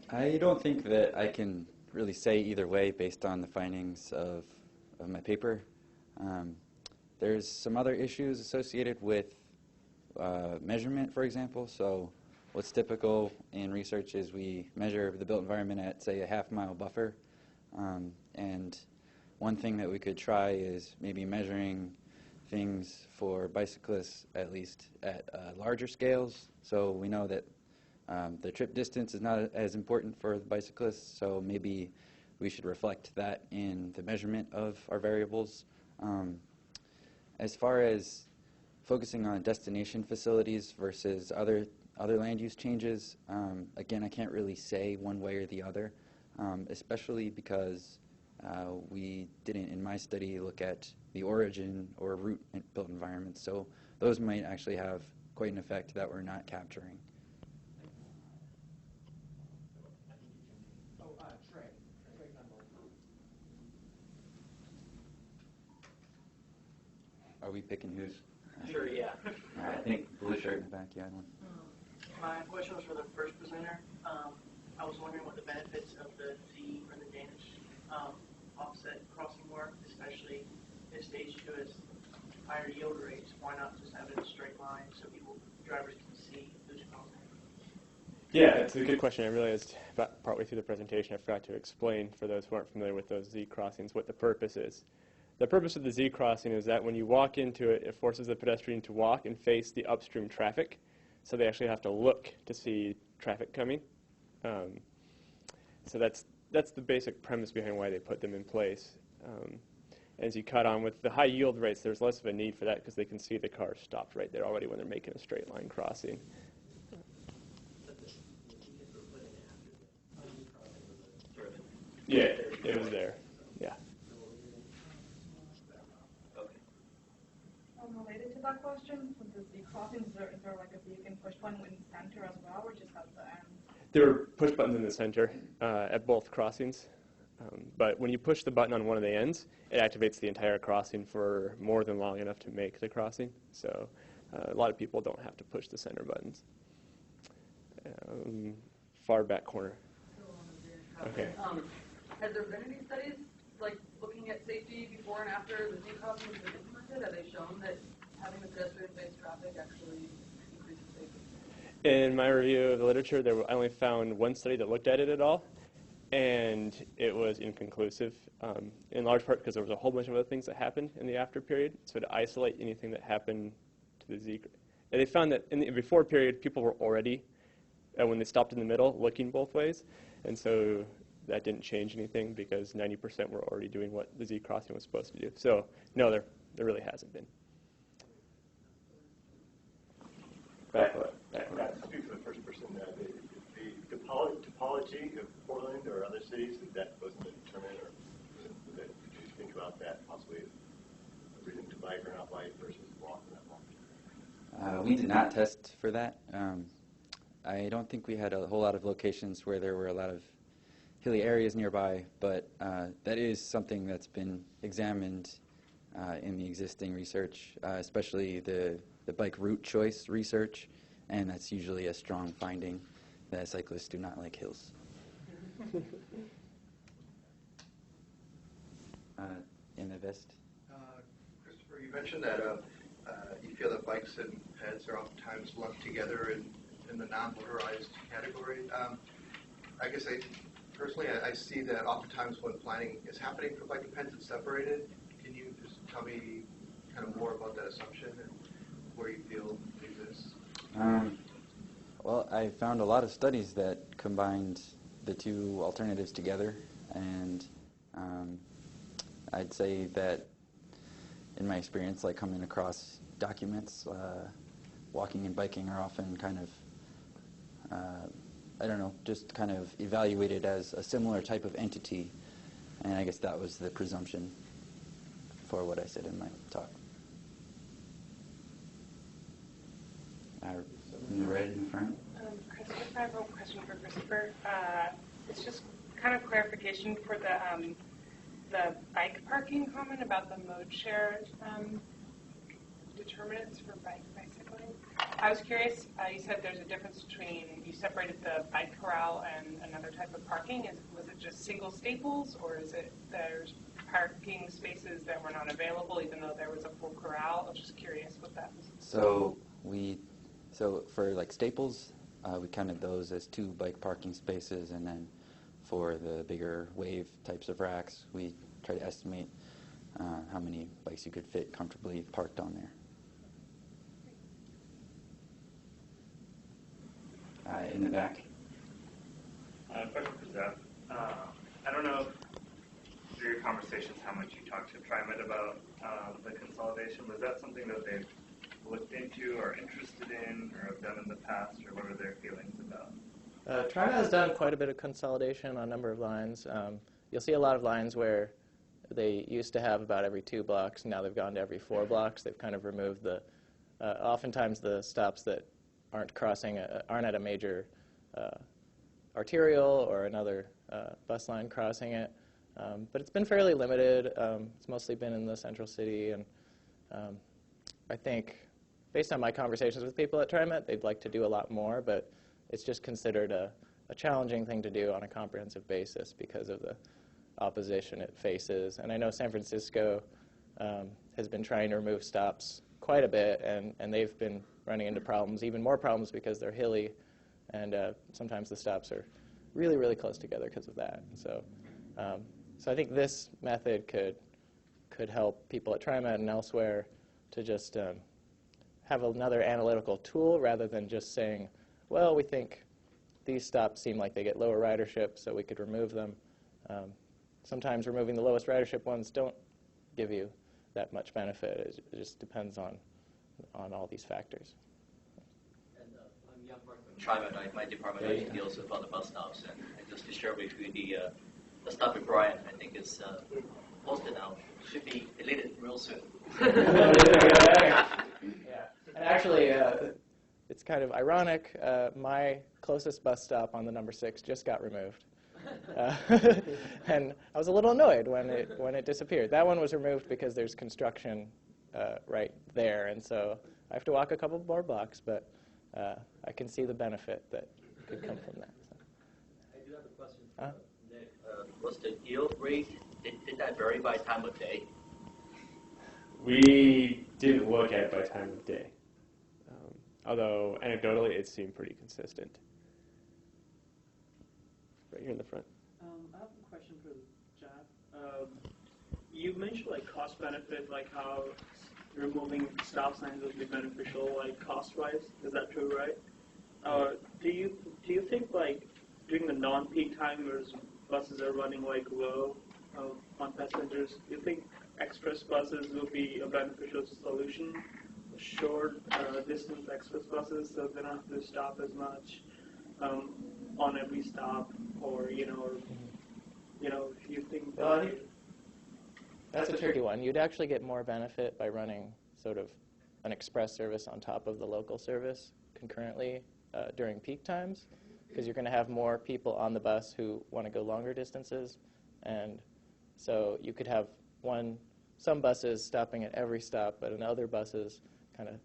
I don't think that I can really say either way based on the findings of my paper. There's some other issues associated with measurement, for example. So what's typical in research is we measure the built environment at, say, a half-mile buffer. And one thing that we could try is maybe measuring things for bicyclists, at least at larger scales. So we know that the trip distance is not as important for the bicyclists, so maybe we should reflect that in the measurement of our variables. As far as focusing on destination facilities versus other land use changes, again, I can't really say one way or the other, especially because we didn't, in my study, look at the origin or root built environments. So those might actually have quite an effect that we're not capturing. Are we picking who's? Sure, yeah. I think blue shirt in the back, yeah. My question was for the first presenter. I was wondering what the benefits of the Z or the Danish offset crossing were, especially if stage 2 has higher yield rates. Why not just have it in a straight line so drivers can see who's crossing? Yeah, it's a good question. I realized about partway through the presentation I forgot to explain, for those who aren't familiar with those Z crossings, what the purpose is. The purpose of the Z crossing is that when you walk into it, it forces the pedestrian to walk and face the upstream traffic. So they actually have to look to see traffic coming. So that's the basic premise behind why they put them in place. As you cut on with the high yield rates, there's less of a need for that because they can see the cars stopped right there already when they're making a straight line crossing. Yeah, it was there. Yeah. Related to that question, for the Z crossings, is there like a beacon push button in the center as well, or just at the end? There are push buttons in the center at both crossings. But when you push the button on one of the ends, it activates the entire crossing for more than long enough to make the crossing. So a lot of people don't have to push the center buttons. Far back corner. Okay. Has there been any studies like looking at safety before and after the Z crossing has been implemented? Have they shown that having the pedestrian-based traffic actually increases safety? In my review of the literature, I only found one study that looked at it at all, and it was inconclusive, in large part because there was a whole bunch of other things that happened in the after period. So to isolate anything that happened to the Z, and they found that in the before period, people were already, when they stopped in the middle, looking both ways, and so that didn't change anything because 90% were already doing what the Z crossing was supposed to do. So no, there really hasn't been. Speak for the first person. The topology of Portland or other cities, that wasn't determined, or did you think about that possibly? A reason to bike or not bike versus walk or not walk? We did not test for that. I don't think we had a whole lot of locations where there were a lot of hilly areas nearby, but that is something that's been examined in the existing research, especially the bike route choice research, and that's usually a strong finding that cyclists do not like hills. In the vest. Christopher, you mentioned that you feel that bikes and peds are oftentimes lumped together in the non-motorized category. I guess personally, I see that oftentimes when planning is happening for bike and peds, it's separated. Can you just tell me kind of more about that assumption and where you feel it exists? Well, I found a lot of studies that combined the two alternatives together, and I'd say that in my experience, like coming across documents, walking and biking are often kind of, I don't know, just kind of evaluated as a similar type of entity, and I guess that was the presumption for what I said in my talk. Right in front. Christopher, I have a question for Christopher. It's just kind of clarification for the bike parking comment about the mode share determinants for bicycling. I was curious, you said there's a difference between, you separated the bike corral and another type of parking. Was it just single staples, or is it there's parking spaces that were not available even though there was a full corral? I was just curious what that was. So we So for like staples, we counted those as 2 bike parking spaces, and then for the bigger wave types of racks, we try to estimate how many bikes you could fit comfortably parked on there. In the back. Question for Zeph. I don't know if through your conversations how much you talked to TriMet about the consolidation. Was that something that they've looked into or interested in or have done in the past, or what are their feelings about? TriMet has done quite a bit of consolidation on a number of lines. You'll see a lot of lines where they used to have about every 2 blocks. Now they've gone to every 4 blocks. They've kind of removed the, oftentimes the stops that aren't crossing, aren't at a major arterial or another bus line crossing it. But it's been fairly limited. It's mostly been in the central city, and I think based on my conversations with people at TriMet, they'd like to do a lot more, but it's just considered a challenging thing to do on a comprehensive basis because of the opposition it faces. And I know San Francisco has been trying to remove stops quite a bit, and they've been running into problems, even more problems because they're hilly, and sometimes the stops are really, really close together because of that. So, so I think this method could help people at TriMet and elsewhere to just have another analytical tool rather than just saying, well, we think these stops seem like they get lower ridership, so we could remove them. Sometimes removing the lowest ridership ones don't give you that much benefit. It just depends on all these factors. And I'm Young Park from TriMet. My department actually deals with all the bus stops, and I just to share with you the stop in Bryan, I think is posted now. Should be deleted real soon. Yeah. And actually, it's kind of ironic. My closest bus stop on the number 6 just got removed. And I was a little annoyed when it disappeared. That one was removed because there's construction right there, and so I have to walk a couple more blocks, but I can see the benefit that could come from that. So. I do have a question. Nick, was the yield rate, did that vary by time of day? We didn't look at it by time of day, although anecdotally it seemed pretty consistent. Right here in the front. I have a question for Jeff. You mentioned like cost benefit, like how removing stop signs would be beneficial, like cost-wise. Is that true, right? Do you think like during the non-peak time where buses are running like low on passengers, do you think express buses will be a beneficial solution? Short distance express buses, so they don't have to stop as much on every stop, or if you think that. That's a tricky one. You'd actually get more benefit by running sort of an express service on top of the local service concurrently during peak times, because you're going to have more people on the bus who want to go longer distances, and so you could have some buses stopping at every stop, but other buses kind of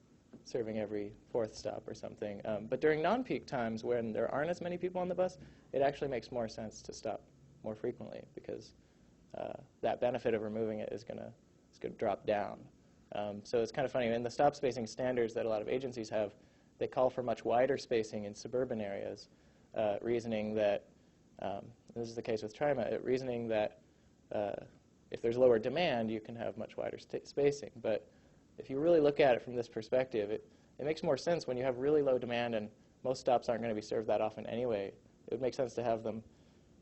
serving every 4th stop or something. But during non-peak times when there aren't as many people on the bus, it actually makes more sense to stop more frequently because that benefit of removing it is going to drop down. So it's kind of funny. In the stop spacing standards that a lot of agencies have, they call for much wider spacing in suburban areas, reasoning that, this is the case with TriMet, reasoning that if there's lower demand, you can have much wider spacing. But if you really look at it from this perspective, it makes more sense when you have really low demand and most stops aren't going to be served that often anyway. It would make sense to have them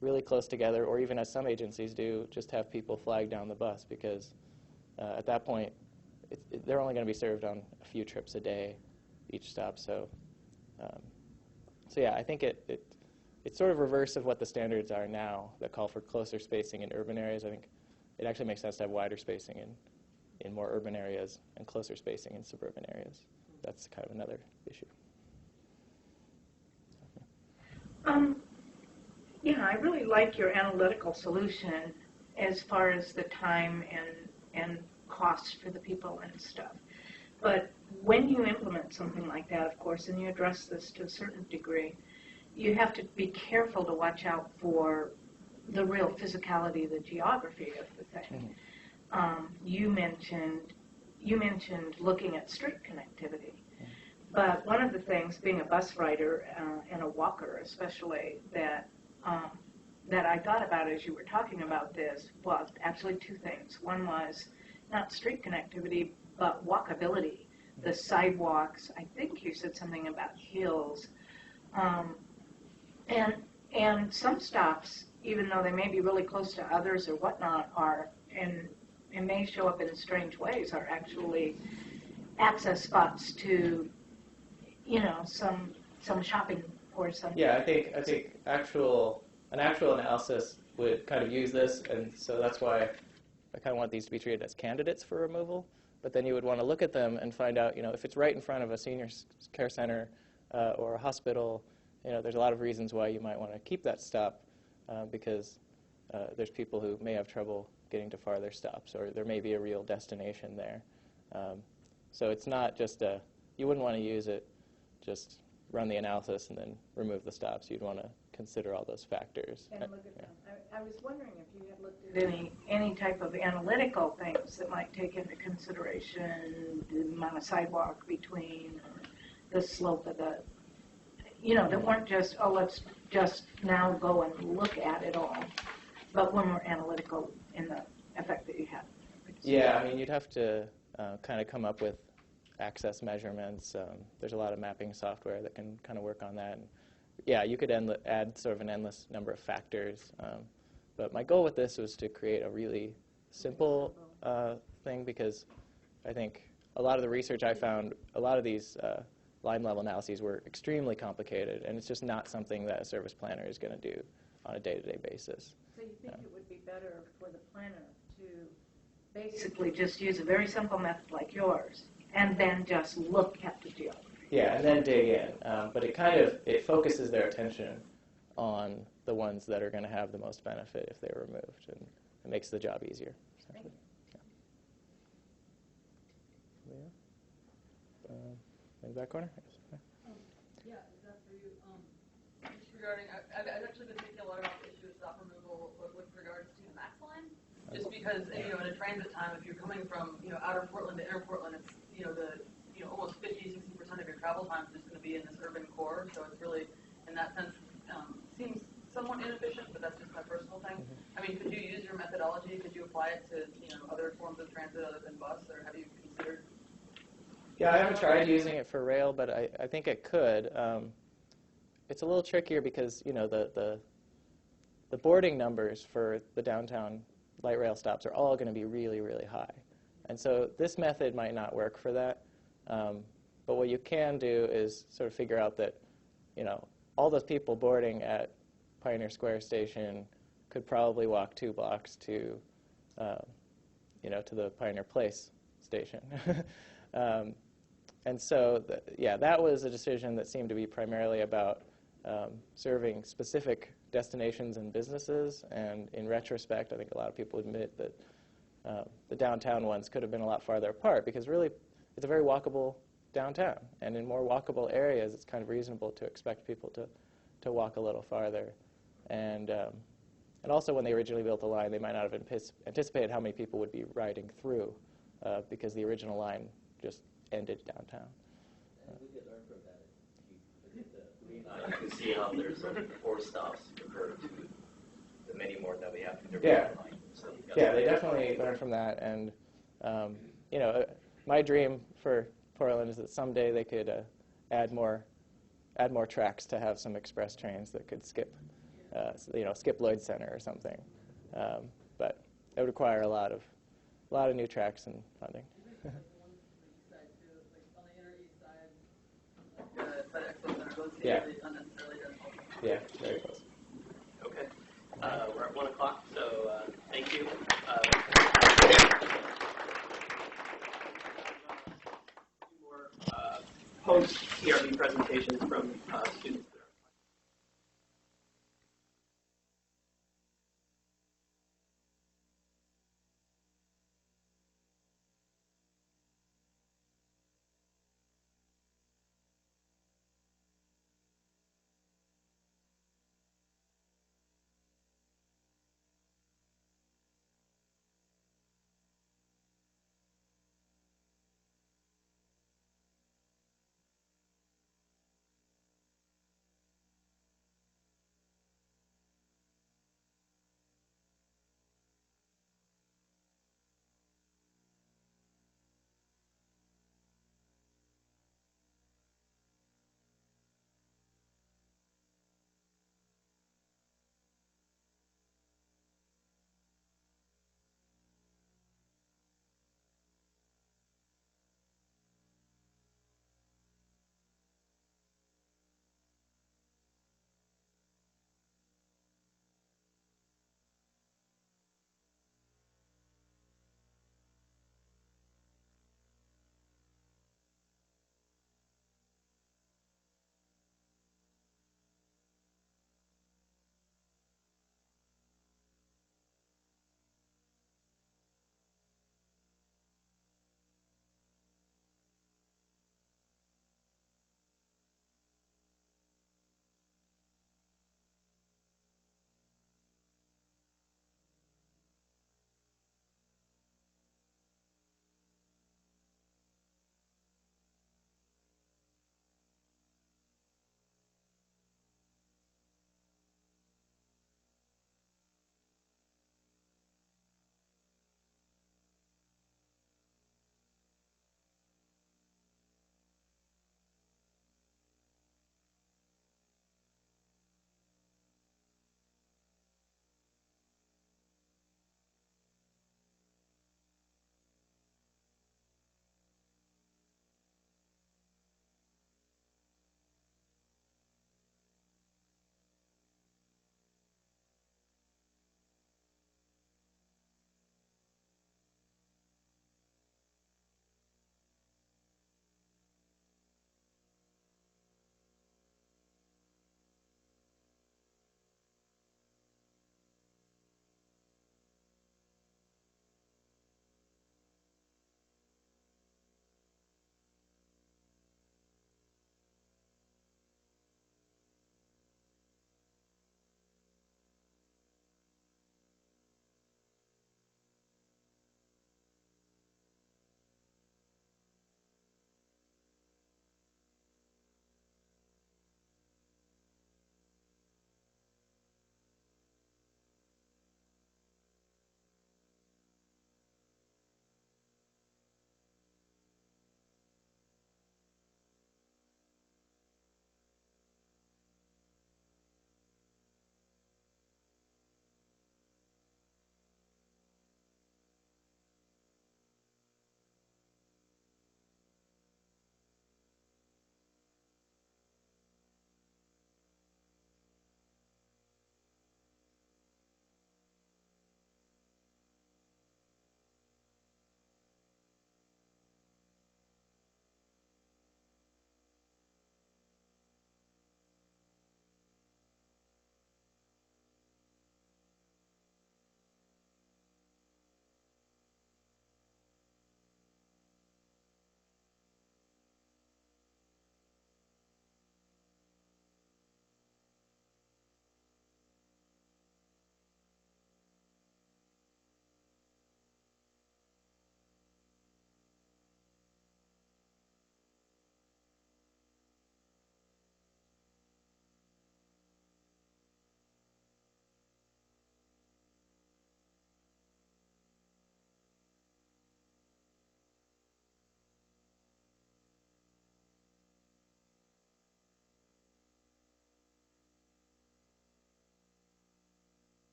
really close together, or even as some agencies do, just have people flag down the bus, because at that point, they're only going to be served on a few trips a day, each stop. So yeah, I think it's sort of reverse of what the standards are now that call for closer spacing in urban areas. I think it actually makes sense to have wider spacing in more urban areas and closer spacing in suburban areas. That's kind of another issue. Yeah, I really like your analytical solution as far as the time and costs for the people and stuff. But when you implement something like that, of course, and you address this to a certain degree, you have to be careful to watch out for the real physicality, the geography of the thing. You mentioned looking at street connectivity, But one of the things, being a bus rider and a walker especially, that I thought about as you were talking about this was actually two things. One was not street connectivity, but walkability. The sidewalks, I think you said something about hills. And some stops, even though they may be really close to others or whatnot, are, and may show up in strange ways, are actually access spots to, you know, some shopping or something. Yeah, I think an actual analysis would kind of use this, and so that's why I kind of want these to be treated as candidates for removal. But then you would want to look at them and find out, you know, if it's right in front of a senior care center or a hospital, you know, there's a lot of reasons why you might want to keep that stop because there's people who may have trouble getting to farther stops, or there may be a real destination there. So it's not just you wouldn't want to use it, just run the analysis and then remove the stops. You'd want to consider all those factors. And look at them. I was wondering if you had looked at any type of analytical things that might take into consideration the amount of sidewalk between, or the slope of the, you know, that weren't just, oh, let's just now go and look at it all, but when we're analytical in the effect that you have. Yeah, I mean, you'd have to kind of come up with access measurements. There's a lot of mapping software that can kind of work on that. And yeah, you could add sort of an endless number of factors. But my goal with this was to create a really simple thing, because I think a lot of the research I found, a lot of these line level analyses were extremely complicated, and it's just not something that a service planner is going to do on a day-to-day basis. So you think it would be better for the planner to basically just use a very simple method like yours, and then just look at the geography? Yeah, and then dig in. But it focuses their attention on the ones that are going to have the most benefit if they're removed, and it makes the job easier. Thank you. In the back corner? Yeah, is that for you? Just regarding, I've actually been thinking a lot about the issue of stop removal with regards to the max line. Just because, you know, in a transit time, if you're coming from, you know, outer Portland to inner Portland, it's, you know, almost 50-60% of your travel time is just going to be in this urban core. So it's really, in that sense, seems somewhat inefficient, but that's just my personal thing. I mean, could you use your methodology? Could you apply it to, you know, other forms of transit other than bus, or have you considered? Yeah, I haven't tried using it for rail, but I think it could. It's a little trickier because, you know, the boarding numbers for the downtown light rail stops are all going to be really, really high. And so this method might not work for that. But what you can do is sort of figure out that, you know, all those people boarding at Pioneer Square Station could probably walk 2 blocks to, you know, to the Pioneer Place station. And so, that was a decision that seemed to be primarily about serving specific destinations and businesses. And in retrospect, I think a lot of people admit that the downtown ones could have been a lot farther apart, because really it's a very walkable downtown. And in more walkable areas, it's kind of reasonable to expect people to walk a little farther. And also, when they originally built the line, they might not have anticipated how many people would be riding through, because the original line just ended downtown. And we could learn from that. If you look at the green line, you can see how there's 4 stops compared to the many more that we have in the green line. So yeah, they definitely learned from that. And you know, my dream for Portland is that someday they could add more tracks to have some express trains that could skip, you know, skip Lloyd Center or something. But it would require a lot of new tracks and funding. Yeah. Yeah, very close. Okay. We're at 1 o'clock, so thank you. More post-TRB presentations from students.